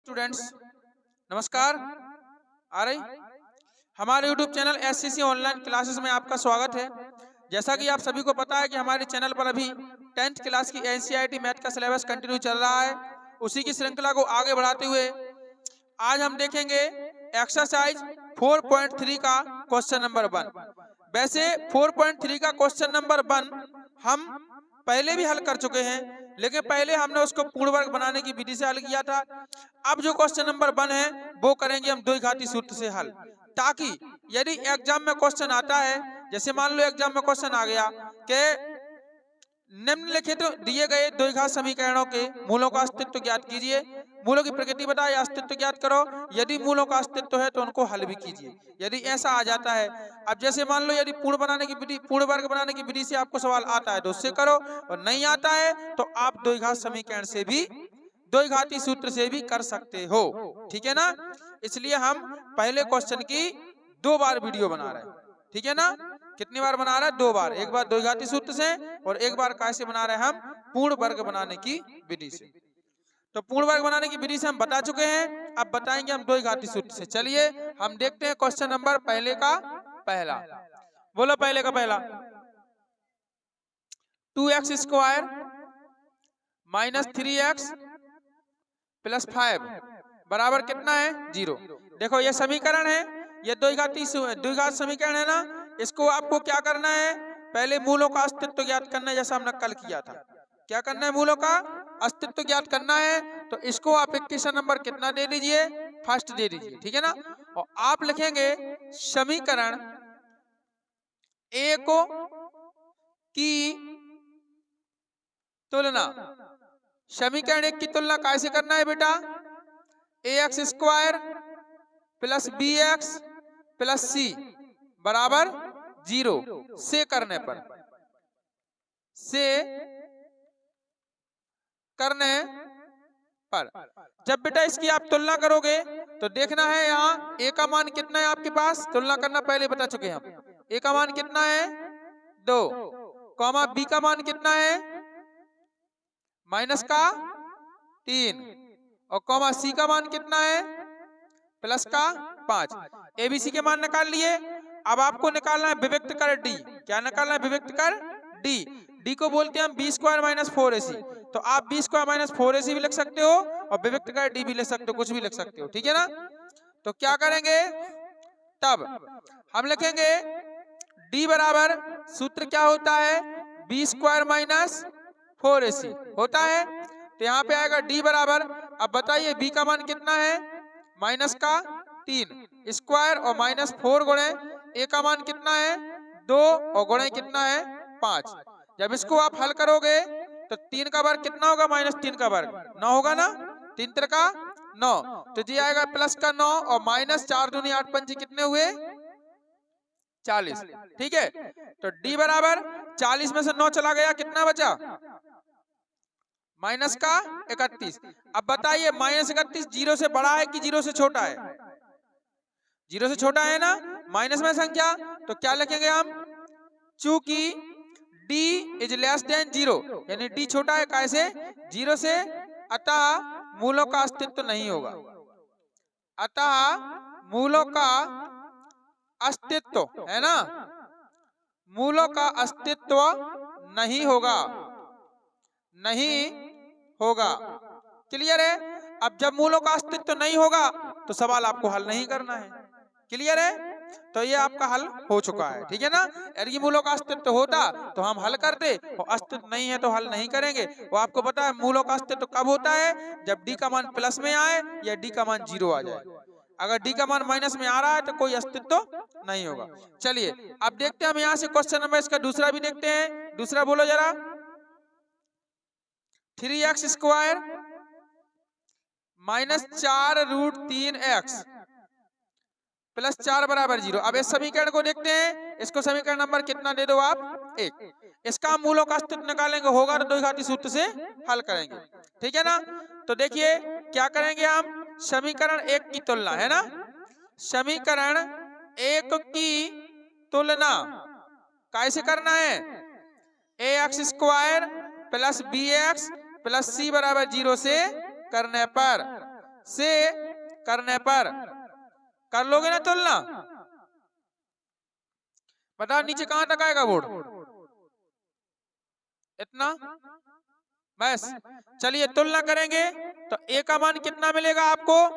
Students नमस्कार। आ रही हमारे YouTube channel SCC online classes में आपका स्वागत है। जैसा कि आप सभी को पता है कि हमारे चैनल पर अभी 10th क्लास की NCERT मैथ का सिलेबस कंटिन्यू चल रहा है। उसी की श्रृंखला को आगे बढ़ाते हुए आज हम देखेंगे एक्सरसाइज 4.3 का क्वेश्चन नंबर 1। वैसे 4.3 का क्वेश्चन नंबर 1 हम पहले भी हल कर चुके हैं, लेकिन पहले हमने उसको पूर्ण वर्ग बनाने की विधि से हल किया था। अब जो क्वेश्चन नंबर 1 है वो करेंगे हम द्विघाती सूत्र से हल, ताकि यदि एग्जाम में क्वेश्चन आता है, जैसे मान लो एग्जाम में क्वेश्चन आ गया कि निम्नलिखित दिए गए द्विघात समीकरणों के मूलों का अस्तित्व ज्ञात कीजिए, मूलों की प्रकृति बताए, अस्तित्व ज्ञात करो, यदि मूलों का अस्तित्व है तो उनको हल भी कीजिए। यदि ऐसा आ जाता है, अब जैसे मान लो यदि पूर्ण वर्ग बनाने की विधि से आपको सवाल आता है तो उससे करो, और नहीं आता है तो आप द्विघात समीकरण से भी, द्विघाती सूत्र से भी कर सकते हो। ठीक है ना? इसलिए हम पहले क्वेश्चन की 2 बार वीडियो बना रहे हैं। ठीक है ना? कितनी बार बना रहा है? 2 बार। एक बार द्विघाती सूत्र से और एक बार कैसे बना रहे हैं हम? पूर्ण वर्ग बनाने की विधि से। तो पूर्ण वर्ग बनाने की विधि से हम बता चुके हैं, अब बताएंगे हम द्विघाती सूत्र से। चलिए हम देखते हैं क्वेश्चन नंबर पहले का पहला। बोलो पहले का पहला। 2x square minus 3x plus 5 बराबर कितना है? 0। देखो ये समीकरण है, ये द्विघात समीकरण है ना। इसको आपको क्या करना है? पहले मूलों का अस्तित्व ज्ञात करना है, जैसा हमने कल किया था। क्या करना है? मूलों का अस्तित्व ज्ञात करना है। तो इसको आप इक्वेशन नंबर कितना दे दीजिए? फर्स्ट दे दीजिए। ठीक है ना? और आप लिखेंगे समीकरण ए को की तुलना। समीकरण 1 की तुलना कैसे करना है बेटा? ax square plus bx plus c बराबर 0 से करने पर, जब बेटा इसकी आप तुलना करोगे तो देखना है यहाँ a का मान कितना है आपके पास, तुलना करना पहले बता चुके हैं हम। a का मान कितना है? 2, कॉमा b का मान कितना है? माइनस का 3, और कॉमा सी का मान कितना है? प्लस का 5। एबीसी के मान निकाल लिए। अब आपको निकालना है विभक्त कर डी। क्या निकालना है? विभक्त कर डी। डी को बोलते हैं हम बी स्क्वायर माइनस 4ac। तो आप बी स्क्वायर माइनस 4ac भी लिख सकते हो और विभक्त कर डी भी लिख सकते हो, कुछ भी लिख सकते हो। ठीक है ना? तो क्या करेंगे? तब हम लिखेंगे डी बराबर, सूत्र क्या होता है? बी स्क्वायर माइनस 4ac होता है। तो यहाँ पे आएगा डी बराबर, अब बताइए बी का मान कितना है? माइनस का 3 स्क्वायर और माइनस 4 गुणे ए का मान कितना है? 2 और गुणे कितना है? 5। जब इसको आप हल करोगे तो 3 का वर्ग कितना होगा? माइनस 3 का वर्ग 9 होगा ना। 3 3 का 9, तो जी आएगा प्लस का 9 और माइनस 4 दूनी 8 पंजी कितने हुए? 40। ठीक है, तो डी बराबर 40 में से 9 चला गया, कितना बचा? माइनस का 31। अब बताइए माइनस 31 0 से बड़ा है कि 0 से छोटा है? 0 से छोटा है ना। माइनस में संख्या तो क्या लिखेंगे हम? चूंकि d इज लेस देन 0, यानी d छोटा है कैसे? 0 से, अतः मूलों का अस्तित्व नहीं होगा। अतः मूलों का अस्तित्व है ना, मूलों का अस्तित्व नहीं होगा, नहीं होगा। क्लियर है? अब जब मूलों का अस्तित्व नहीं होगा तो सवाल आपको हल नहीं करना है। क्लियर है? तो ये आपका हल हो चुका है। ठीक है ना? यदि मूलों का अस्तित्व होता तो हम हल करते, और अस्तित्व नहीं है तो हल नहीं करेंगे। वो आपको पता है मूलों का अस्तित्व कब होता है? जब डी का मान प्लस में आए या डी का मान 0 आ जाए। अगर डी का मान माइनस में आ रहा है तो कोई अस्तित्व नहीं होगा। चलिए अब देखते हैं हम यहाँ से क्वेश्चन नंबर इसका दूसरा भी देखते हैं। दूसरा बोलो जरा। 3x square minus 4 root 3x plus 4 बराबर 0। अब इस समीकरण को देखते हैं। इसको समीकरण नंबर कितना दे दो आप? 1। इसका हम मूलों का अस्तित्व निकालेंगे, होगा तो द्विघाती सूत्र से हल करेंगे। ठीक है ना? तो देखिए क्या करेंगे हम? समीकरण 1 की तुलना, है ना। समीकरण 1 की तुलना कैसे करना है? ax square plus bx plus c बराबर 0 से करने पर से करने पर कर लोगे ना तुलना? बताओ नीचे कहां तक आएगा बोर्ड? इतना बस। चलिए तुलना करेंगे तो ए का मान कितना मिलेगा आपको?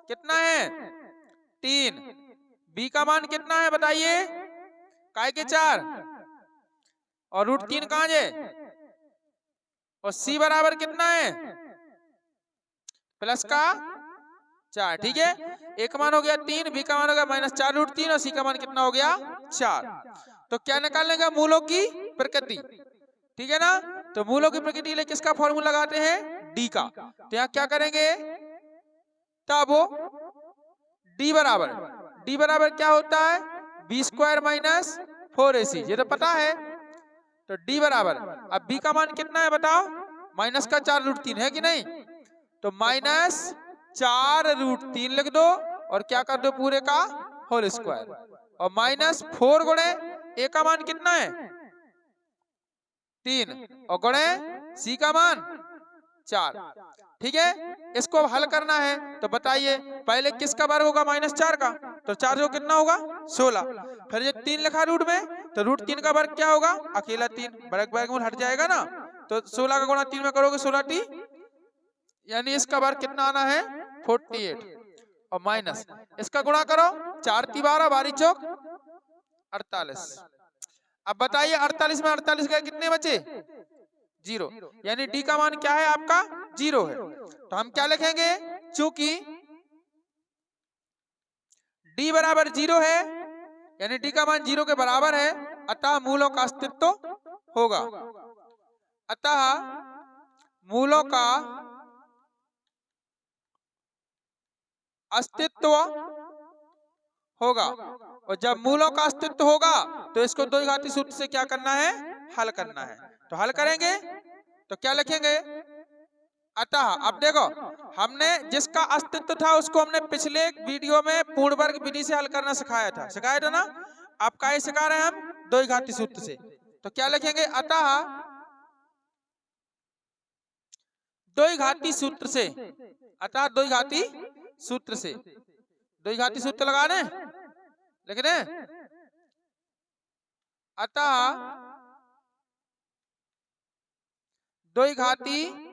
कितना है? 3। बी का मान कितना है बताइए? काय के 4 और √3 कहां है? और सी बराबर कितना है? प्लस का 4। ठीक है, ए का मान हो गया 3, बी का मान हो गया -4√3 और सी का मान कितना हो गया? 4। तो क्या निकालेंगे? मूलों की प्रकृति। ठीक है ना? तो मूलों की प्रकृति के लिए किसका फॉर्मूला लगाते हैं? डी का। तो यहाँ क्या करेंगे? तब डी बराबर क्या होता है? b² - 4ac। ये तो पता है। तो डी बराबर, अब बी का मान कितना है बताओ? -4√3 है कि नहीं? तो -4√3 लिख दो और क्या कर दो? पूरे का होल स्क्वायर और -4 गुणे ए का मान कितना है? 3 और गुणे सी का मान 4। ठीक है, इसको अब हल करना है तो बताइए पहले किसका वर्ग होगा? -4 का। तो 4 जो कितना होगा? 16। फिर ये 3 लिखा रूट में तो √3 का वर्ग क्या होगा? अकेला 3। वर्गमूल हट जाएगा ना, तो 16 का गुणा 3 में करोगे 16t, यानी इसका वर्ग कितना आना है? 48 और माइनस इसका गुणा करो 4 × 12 12 चौक 48। अब बताइए 48 में 48 गए कितने बचे? 0। यानी डी का मान क्या है आपका? 0 है। तो हम क्या लिखेंगे? चूंकि डी बराबर 0 है यानी डी का मान 0 के बराबर है, अतः मूलों का अस्तित्व होगा। अतः मूलों का अस्तित्व होगा। और जब मूलों का अस्तित्व होगा तो इसको द्विघाती सूत्र से क्या करना है? हल करना है। तो हल करेंगे तो क्या लिखेंगे? अतः अब देखो, हमने जिसका अस्तित्व था उसको हमने पिछले वीडियो में पूर्ण वर्ग विधि से हल करना सिखाया था ना? अब क्या सिखा रहे हैं हम? द्विघाती सूत्र से। तो क्या लिखेंगे? अतः द्विघाती सूत्र से, अतः द्विघाती सूत्र से, द्विघाती सूत्र लगाने लिख रहे? अतः द्विघाती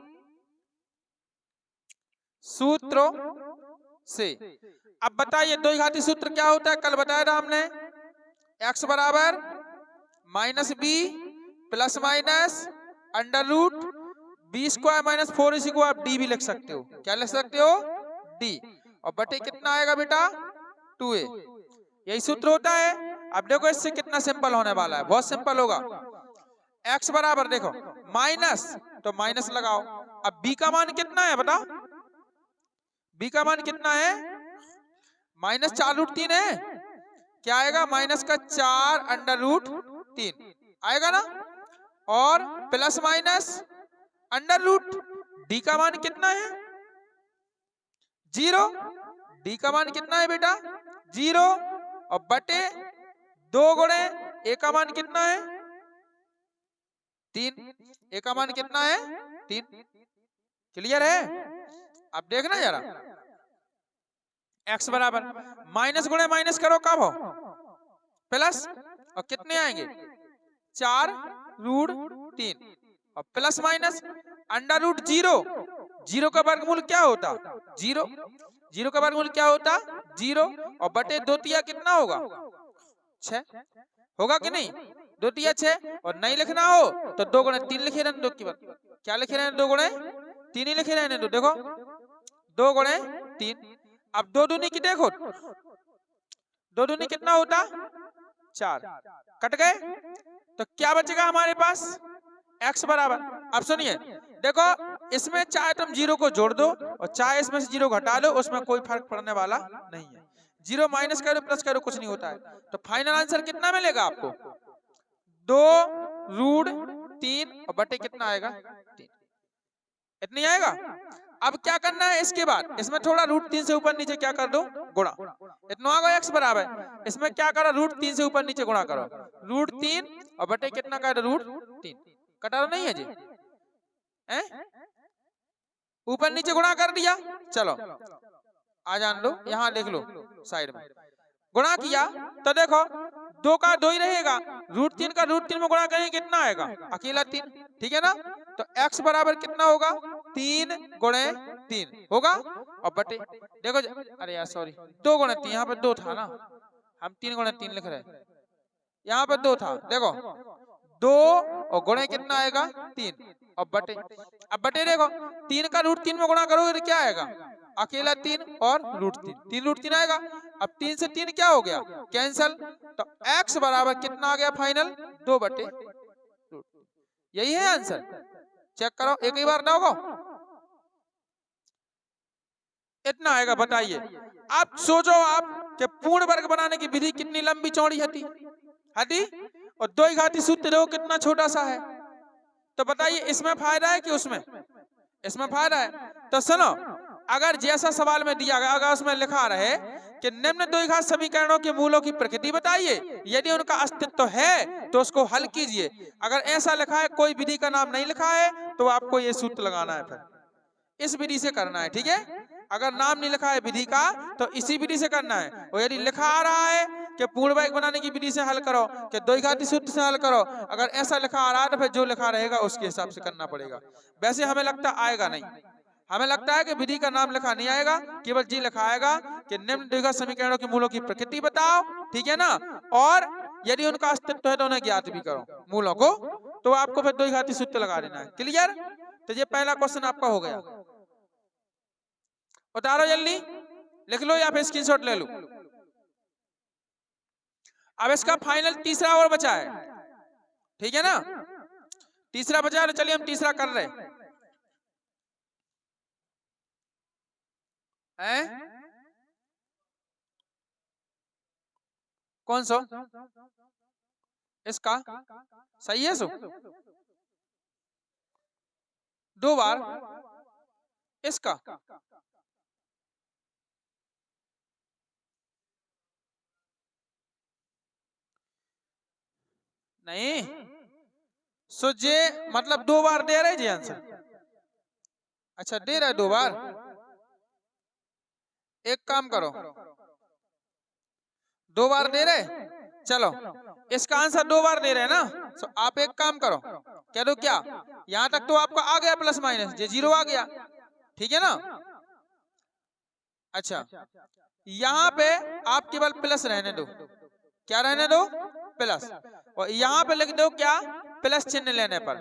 सूत्र से। अब बताइए द्विघाती सूत्र क्या होता है? कल बताया था हमने, x बराबर -b plus minus √b² - 4ac को आप d भी लिख सकते हो। क्या लिख सकते हो? d। और बटे कितना आएगा बेटा? 2a। यही सूत्र होता है। अब देखो इससे कितना सिंपल होने वाला है, बहुत सिंपल होगा। x बराबर देखो माइनस, तो माइनस लगाओ। अब b का मान कितना है बताओ? b का मान कितना है? -4√3 है। क्या आएगा? -4√3 आएगा ना? और प्लस माइनस √d का मान कितना है? 0। d का मान कितना है बेटा? 0 और बटे 2 गुणे ए का मान कितना है? 3। ए का मान कितना है? 3। क्लियर है? अब देखना जरा, x बराबर माइनस गुणे माइनस करो कब हो? प्लस, और कितने आएंगे? 4√3 और प्लस माइनस √0। 0 का वर्गमूल क्या होता? 0। 0 का वर्गमूल क्या होता? 0 और बटे 2 तिया कितना होगा? 6 होगा कि नहीं? 2 तिया 6। और नहीं लिखना हो तो 2 गुणे 3 लिखे रहने दो। की बात क्या लिखे रहने? 2 गुणे 3 ही लिखे रहने दो। देखो 2 गुणे 3। अब 2 दूनी की देखो, 2 दूनी कितना होता? 4। कट गए तो क्या बचेगा हमारे पास? x बराबर, अब सुनिए देखो, इसमें चाहे तुम 0 को जोड़ दो और चाहे इसमें से 0 घटा लो, उसमें कोई फर्क पड़ने वाला नहीं है। 0 माइनस करो प्लस करो कुछ नहीं होता है। तो फाइनल आंसर कितना मिलेगा आपको? 2√3 और बटे कितना आएगा? 3। इतनी आएगा। अब क्या करना है इसके बाद? इसमें थोड़ा √3 से ऊपर नीचे क्या कर दो? गुणा। इतना आ गया x बराबर। इसमें क्या करो? √3 से ऊपर नीचे गुणा करो। √3 और बटे कितना कर दो? √3। कटा नहीं है जी? ऊपर नीचे गुणा कर दिया। चलो आ जान लो, यहाँ लिख लो साइड में। गुणा किया तो देखो 2 का 2 ही रहेगा, √3 का √3 में गुणा करेंगे कितना आएगा, अकेला 3, ठीक है ना। तो x बराबर कितना होगा, 3 गुणे 3 होगा, और बटे देखो अरे यार सॉरी 2 गुणे 3, यहाँ पर 2 था ना, हम 3 गुणे 3 लिख रहे हैं, यहाँ पर 2 था, देखो 2 और गुणे कितना आएगा 3 और बटे। अब बटे देखो 3 का √3 में गुणा करोगे तो क्या आएगा, अकेला 3 और √3, 3 √3 आएगा। अब 3 से 3 क्या हो गया, कैंसल, तो x बराबर कितना आ गया फाइनल, 2 बटे √3। यही है आंसर, चेक करो एक ही बार ना होगा, इतना आएगा। बताइए आप सोचो आप कि पूर्ण वर्ग बनाने की विधि कितनी लंबी चौड़ी हती और 2 घाती सूत्र देखो कितना छोटा सा है। तो बताइए इसमें फायदा है कि उसमें, इसमें फायदा है। तो सुनो, अगर जैसा सवाल में दिया गया, अगर उसमें लिखा रहे कि निम्न द्विघात समीकरणों के मूलों की प्रकृति बताइए, यदि उनका अस्तित्व है तो उसको हल कीजिए। अगर ऐसा लिखा है, कोई विधि का नाम नहीं लिखा है, तो आपको ये सूत्र लगाना है, फिर इस विधि से करना है, ठीक है। अगर नाम नहीं लिखा है विधि का तो इसी विधि से करना है, और यदि लिखा आ रहा है कि पूर्ण वर्ग बनाने की विधि से हल करो, कि द्विघाती सूत्र से हल करो, अगर ऐसा लिखा आ रहा है तो फिर जो लिखा रहेगा उसके हिसाब से करना पड़ेगा। वैसे हमें लगता आएगा नहीं, हमें लगता है कि विधि का नाम लिखा नहीं आएगा, केवल जी लिखा आएगा कि निम्न द्विघात समीकरणों के मूलों की प्रकृति बताओ, ठीक है ना, और यदि उनका अस्तित्व है तो उन्हें ज्ञात भी करो मूलों को, तो आपको फिर द्विघाती सूत्र लगा देना है। क्लियर, तो ये पहला क्वेश्चन आपका हो गया। उतारो जल्दी, लिख लो या फिर स्क्रीनशॉट ले लो। अब इसका फाइनल तीसरा और बचा है, ठीक है ना, तीसरा बचा है, तो चलिए हम तीसरा कर रहे हैं। कौन सा, इसका सही है, सो 2 बार इसका, नहीं सो जे मतलब 2 बार दे रहे जी आंसर, अच्छा दे रहा है 2 बार। एक काम करो, 2 बार दे रहे, चलो इसका आंसर 2 बार दे रहे हैं ना, तो आप एक काम करो, कह दो क्या, यहां तक तो आपका आ गया प्लस माइनस, ये 0 आ गया, ठीक है ना। अच्छा यहाँ पे आप केवल प्लस रहने दो, क्या रहने दो, प्लस, और यहाँ पे लिख दो क्या, प्लस चिन्ह लेने पर,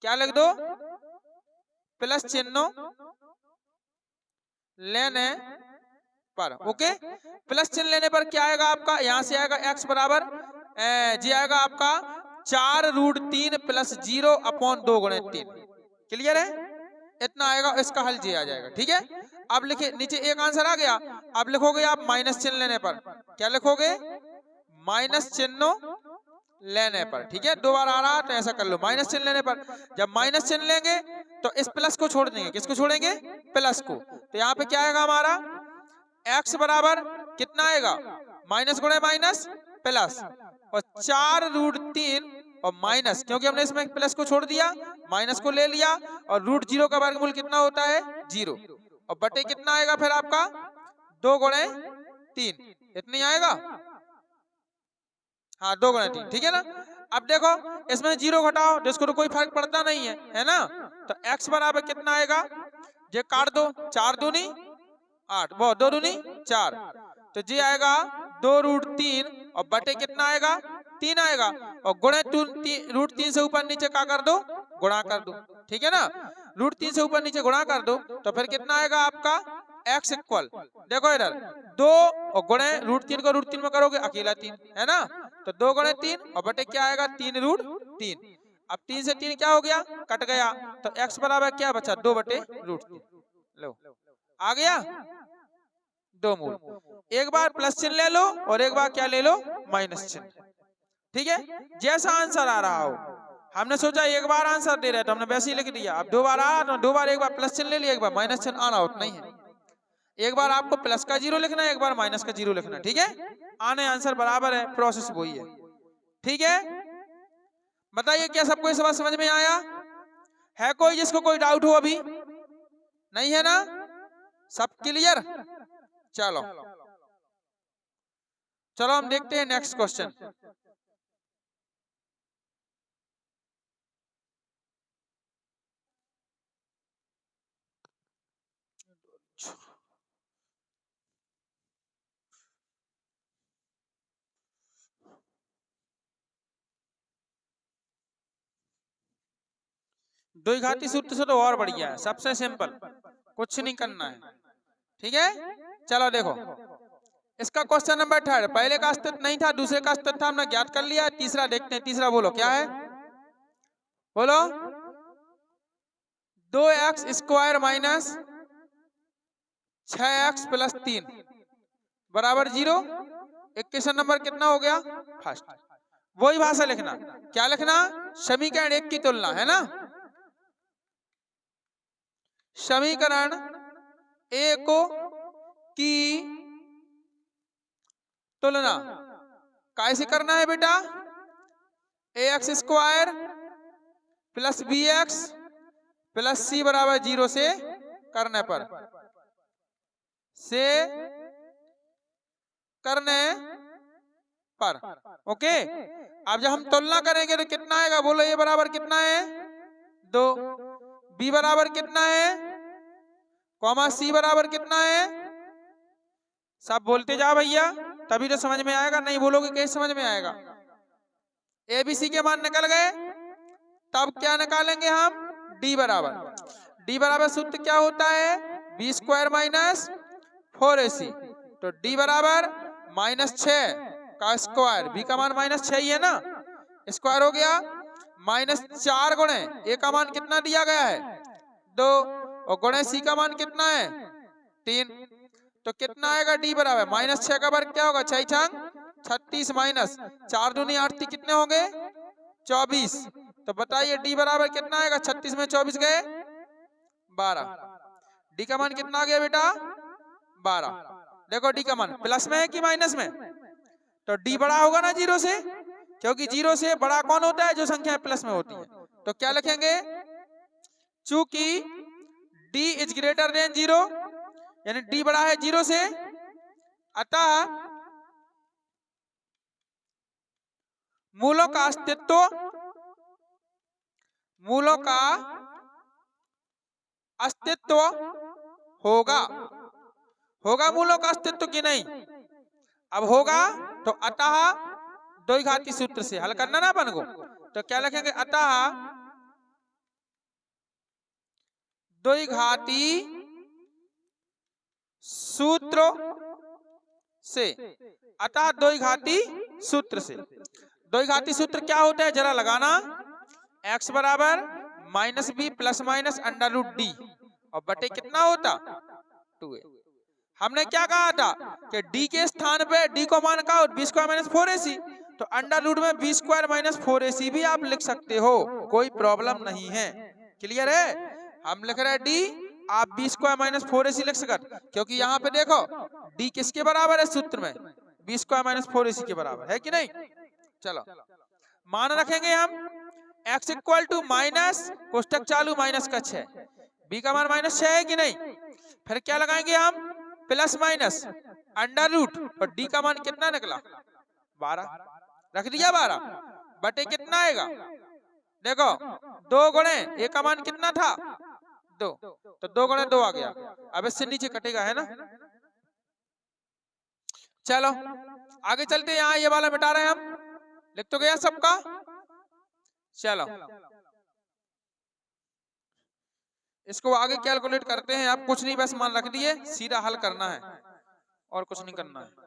क्या लिख दो, प्लस चिन्ह लेने पर, ओके। प्लस चिन्ह लेने पर क्या आएगा आपका, यहां से आएगा x बराबर जी आएगा आपका 4√3 प्लस 0 अपॉन 2 गुणे 3। क्लियर है, इतना आएगा, इसका हल जी आ जाएगा, ठीक है। अब लिखे नीचे एक आंसर आ गया, अब लिखोगे आप माइनस चिन्ह लेने पर, क्या लिखोगे, माइनस चिन्ह लेने पर, ठीक है। 2 बार आ रहा तो ऐसा कर लो, माइनस चिन्ह लेने पर। जब माइनस चिन्ह लेंगे तो इस प्लस को छोड़ देंगे, किसको छोड़ेंगे, प्लस को, तो यहाँ पे क्या आएगा हमारा x बराबर कितना आएगा, माइनस गुणे माइनस प्लस, और 4√3 और माइनस, क्योंकि हमने इसमें प्लस को छोड़ दिया, माइनस को ले लिया, और √0 का वर्गमूल कितना होता है 0, और बटे कितना आएगा फिर आपका 2 गुणे 3, इतनी आएगा, हाँ 2 गुणे 3, ठीक है ना। अब देखो इसमें 0 घटाओ, जिसको तो कोई फर्क पड़ता नहीं है ना, तो x बराबर कितना आएगा, ये काट दो, 4 दूनी 8, वो 2 दूनी 4, तो जी आएगा 2√3 और बटे कितना आएगा 3 आएगा, और गुणे √3 से ऊपर नीचे क्या कर दो, गुणा कर दो, ठीक है ना। √3 से ऊपर नीचे गुणा कर दो तो फिर कितना आएगा आपका x इक्वल, देखो इधर 2 और गुणे √3 को √3 में करोगे अकेला 3 है ना, तो 2 गुणे 3 और बटे क्या आएगा 3√3। अब 3 से 3 क्या हो गया, कट गया, तो x बराबर क्या बचा 2 बटे √3, लो आ गया 2 मूल। एक बार प्लस चिन्ह ले लो और एक बार क्या ले लो, माइनस चिन्ह, ठीक है। जैसा आंसर आ रहा हो, हमने सोचा एक बार आंसर दे रहे तो हमने वैसे ही लिख दिया, अब 2 बार आ रहा तो 2 बार एक बार प्लस चिन्ह ले लिया, एक बार माइनस चिन्ह आना उतना ही है, एक बार आपको प्लस का 0 लिखना है, एक बार माइनस का 0 लिखना है, ठीक है। आने आंसर बराबर है, प्रोसेस वही है, ठीक है। बताइए क्या सबको इस बात समझ में आया है, कोई जिसको कोई डाउट हो अभी, नहीं है ना? सब क्लियर? चलो चलो हम देखते हैं नेक्स्ट क्वेश्चन। द्विघाती सूत्र से तो और बढ़िया है, सबसे सिंपल, कुछ नहीं करना है। ठीक है, चलो देखो इसका क्वेश्चन नंबर 3, पहले का अस्तित्व नहीं था, दूसरे का अस्तित्व था, हमने ज्ञात कर लिया। तीसरा देखते हैं, तीसरा बोलो क्या है? बोलो। 2x² माइनस 6x प्लस 3 बराबर 0। इक्वेशन नंबर कितना हो गया? फर्स्ट। वही भाषा लिखना, क्या लिखना? समीकरण 1 की तुलना, है ना? समीकरण 1 की तुलना कैसे करना है बेटा? ax² plus bx plus c बराबर 0 से करने पर, ओके। अब जब हम तुलना करेंगे तो कितना आएगा? बोलो a बराबर कितना है? 2। b बराबर कितना है? कॉमा c बराबर कितना है? सब बोलते जाओ भैया, तभी तो समझ में आएगा, नहीं बोलोगे कैसे समझ में आएगा? ए बी सी के मान निकल गए, तब क्या निकालेंगे हम? डी बराबर सूत्र क्या होता है? b² minus 4ac। तो डी बराबर -6 का स्क्वायर, बी का मान -6 ही है ना, स्क्वायर हो गया, -4 गुणे ए का मान कितना दिया गया है? 2, और गुणे सी का मान कितना है? 3। तो कितना आएगा? डी बराबर -6 का वर्ग क्या होगा? 6 छंग 36 माइनस 4 दूनी 8 कितने होंगे? 24। तो बताइए डी बराबर कितना आएगा? 36 में 24 गए 12। डी का मान कितना आ गया बेटा? 12। देखो डी का मान प्लस में है कि माइनस में? तो डी बड़ा होगा ना 0 से, क्योंकि 0 से बड़ा कौन होता है? जो संख्या प्लस में होती है। तो क्या लिखेंगे? चूंकि d इज ग्रेटर देन 0, यानी d बड़ा है 0 से, अतः मूलों का अस्तित्व होगा मूलों का अस्तित्व की नहीं? अब होगा तो अतः द्विघाती सूत्र से हल करना ना अपन को। तो क्या लिखेंगे? अतः द्विघाती सूत्र से, अतः द्विघाती सूत्र से। द्विघाती सूत्र क्या होता है जरा लगाना? x बराबर -b प्लस माइनस √d और बटे कितना होता? 2a। हमने क्या कहा था कि d के स्थान पे d को मान का b² - 4ac, तो √ में b² - 4ac भी आप लिख सकते हो, कोई प्रॉब्लम नहीं है। क्लियर है? हम लिख रहे हैं d, आप b² - 4ac लिख सकते, क्योंकि यहाँ पे देखो d किसके बराबर है सूत्र में? b² - 4ac के बराबर है कि नहीं? चलो मान रखेंगे हम x = माइनस, कोष्टक चालू, माइनस का 6, b का मान -6 है कि नहीं? फिर क्या लगाएंगे हम? प्लस माइनस √ और d का मान कितना निकला? 12। रख दिया 12 बटे कितना आएगा? देखो 2 गुणे ए का मान कितना था? 2, तो 2 गुणे 2 आ गया। अब इससे नीचे कटेगा, है ना? चलो आगे चलते हैं, यहाँ ये वाला मिटा रहे हैं हम, लिख तो गया सबका। चलो इसको आगे कैलकुलेट करते हैं। आप कुछ नहीं, बस मान रख दिए, सीधा हल करना है और कुछ नहीं करना है।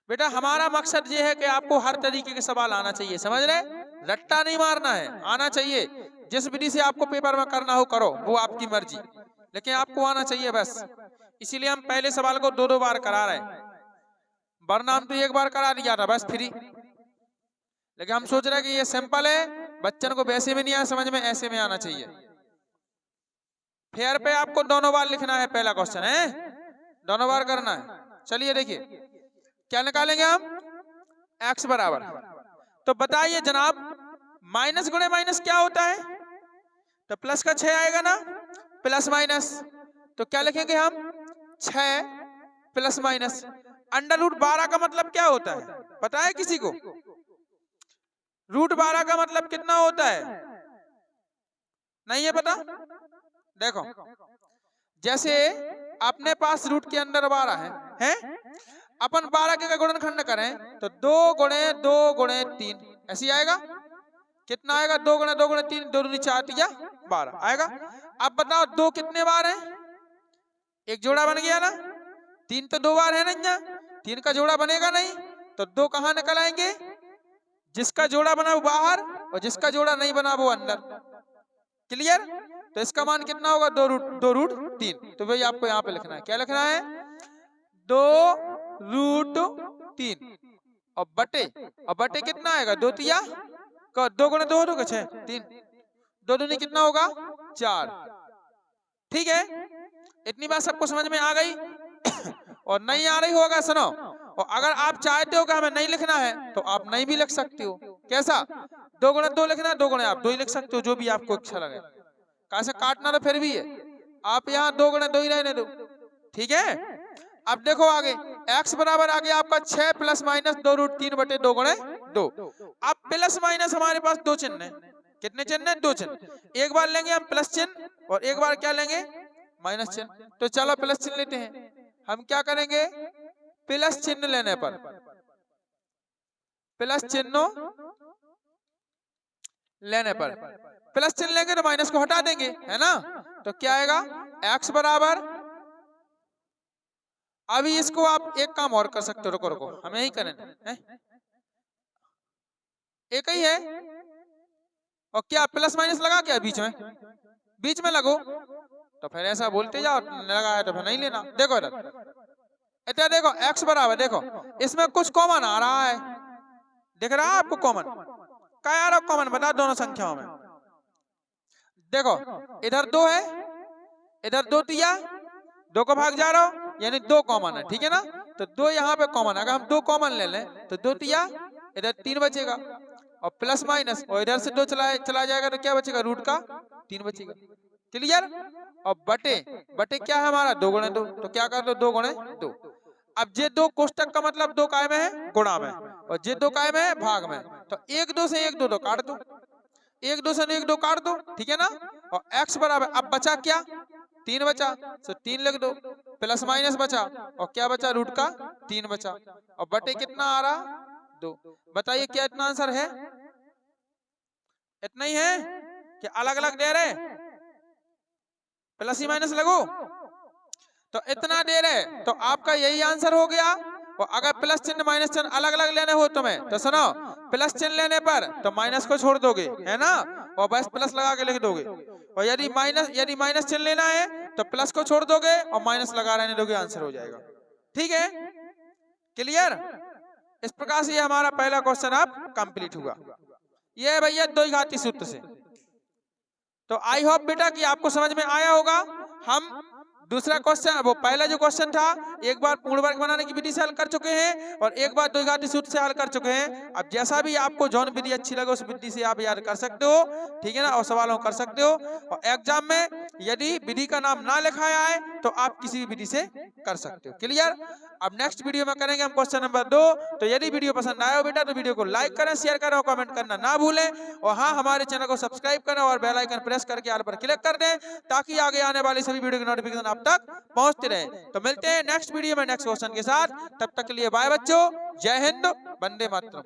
बेटा हमारा मकसद ये है कि आपको हर तरीके के सवाल आना चाहिए, समझ रहे? रट्टा नहीं मारना है, आना चाहिए। जिस विधि से आपको पेपर में करना हो करो, वो आपकी मर्जी, लेकिन आपको आना चाहिए बस। इसीलिए हम पहले सवाल को 2-2 बार करा रहे हैं, वरना हम तो 1 बार करा दिया था बस फ्री। लेकिन हम सोच रहे हैं कि ये सिंपल है, बच्चन को वैसे में नहीं आया समझ में, ऐसे में आना चाहिए। फेयर पे आपको दोनों बार लिखना है, पहला क्वेश्चन है दोनों बार करना है। चलिए देखिए क्या निकालेंगे हम? x बराबर, तो बताइए जनाब, माइनस गुणे माइनस क्या होता है? तो प्लस का 6 आएगा ना, प्लस माइनस, तो क्या लिखेंगे हम? 6 प्लस माइनस। अंडर रूट 12 का मतलब क्या होता है, पता है किसी को? रूट 12 का मतलब कितना होता है? नहीं है पता? देखो, जैसे अपने पास रूट के अंदर 12 है? अपन 12 के गुणनखंड करें तो 2 गुणे 2 गुणे 3 ऐसी आएगा। कितना आएगा? 2 गुणे 2 गुणे 3, 2 दूनी 4 या 12 आएगा। अब बताओ 2 कितने बार है? एक जोड़ा बन गया ना। 3 तो 2 बार है ना, 3 का जोड़ा बनेगा नहीं, तो 2 कहाँ निकल आएंगे? जिसका जोड़ा बना वो बाहर और जिसका जोड़ा नहीं बना वो अंदर। क्लियर? तो इसका मान कितना होगा? 2 रूट 3। तो भाई आपको यहाँ पे लिखना है, क्या लिखना है? 2 रूट 3 और बटे कितना आएगा? 2 तिया 2 गुणे 2 होगा 6, 3, 2 दूनी कितना होगा? 4। ठीक है, इतनी बात सबको समझ में आ गई? और नहीं आ रही होगा सुनो, और अगर आप चाहते हो कि हमें नहीं लिखना है तो आप नहीं भी लिख सकते हो। कैसा? 2 गुणे 2 लिखना है, 2 गुणे आप 2 ही लिख सकते हो, जो भी आपको अच्छा लगे। कैसे काटना तो फिर भी है, आप यहाँ 2 गुणे 2 ही रहने दो। ठीक है, अब देखो आगे, x बराबर आगे आपका 6 प्लस माइनस 2 रूट 3 बटे 2 गुणे 2। अब प्लस माइनस हमारे पास 2 चिन्ह है। कितने चिन्ह है? 2 चिन्ह। एक बार लेंगे हम प्लस चिन्ह और एक बार क्या लेंगे? माइनस चिन्ह। तो चलो प्लस चिन्ह लेते हैं। हम क्या करेंगे? प्लस चिन्ह लेने पर, प्लस चिन्ह लेने पर प्लस चिन्ह लेंगे तो माइनस को हटा देंगे, है ना। तो क्या आएगा? x बराबर, अभी इसको आप एक काम और कर सकते हो, रुको रुको हम यही करेंगे, एक ही है। और क्या प्लस माइनस लगा क्या बीच में लगो, तो फिर ऐसा बोलते जाओ, लगाया तो फिर नहीं लेना। देखो इधर देखो, x बराबर, देखो इसमें कुछ कॉमन आ रहा है, दिख रहा है आपको कॉमन? क्या आ रहा है कॉमन? बता दोनों संख्याओं में। देखो इधर 2 है, इधर 2 तिया 2 को भाग जा रहा हो, यानी 2 कॉमन है। ठीक है ना, तो 2 यहाँ पे कॉमन है। अगर हम 2 कॉमन ले लें तो 2 तिया इधर 3 बचेगा और प्लस माइनस, और इधर से 2 चला जाएगा तो क्या बचेगा? रूट का 3 बचेगा। क्लियर? और बटे क्या है हमारा? 2 गुणे 2। तो क्या कर दो? 2 गुणे 2। अब जे 2 कोष्टक का मतलब 2 काय में है? गुणा में, और जे 2 काय में है? भाग में। तो 1 2 से 1 2 2 काट दो, 1 2 से 1 2 काट दो। ठीक है ना। और x बराबर, अब बचा क्या? 3 बचा, तो 3 लिख दो, प्लस माइनस बचा और क्या बचा? रूट का 3 बचा। और बटे कितना आ रहा? 2। बताइए क्या इतना आंसर है? इतना ही है कि अलग अलग दे रहे? प्लस ही माइनस लगो तो इतना दे रहे, तो आपका यही आंसर हो गया। और अगर प्लस चिन्ह माइनस चिन्ह अलग अलग लेने हो तुम्हें, तो सुनो, प्लस चिन्ह लेने पर तो माइनस को छोड़ दोगे, है ना, और बस प्लस लगा के लिख दोगे। और यदि माइनस चिन्ह लेना है तो प्लस को छोड़ दोगे और माइनस लगा रहने दोगे, आंसर हो जाएगा। ठीक है, क्लियर? इस प्रकार से ये हमारा पहला क्वेश्चन अब कंप्लीट हुआ। ये भैया द्विघाती सूत्र से। तो आई होप बेटा कि आपको समझ में आया होगा। हम दूसरा क्वेश्चन, वो पहला जो क्वेश्चन था, एक बार पूर्ण वर्ग बनाने की विधि से हल कर चुके हैं और एक बार द्विघाती सूत्र से हल कर चुके हैं। अब जैसा भी आपको जौन विधि अच्छी लगे उस विधि से आप याद कर सकते हो, ठीक है ना, और सवालों कर सकते हो। और एग्जाम में यदि विधि का नाम ना लिखाया है तो आप किसी भी विधि से कर सकते हो। क्लियर? अब नेक्स्ट वीडियो में करेंगे हम क्वेश्चन नंबर 2। तो यदि वीडियो पसंद आया हो बेटा तो वीडियो को लाइक करें, शेयर करें और कमेंट करना ना भूलें। और हाँ, हमारे चैनल को सब्सक्राइब करें और बेल आइकन प्रेस करके ऑल पर क्लिक कर दें, ताकि आगे आने वाली सभी वीडियो की नोटिफिकेशन आप तक पहुंचते रहे। तो मिलते हैं नेक्स्ट वीडियो में नेक्स्ट क्वेश्चन के साथ। तब तक के लिए बाय बच्चों, जय हिंद, वंदे मातरम।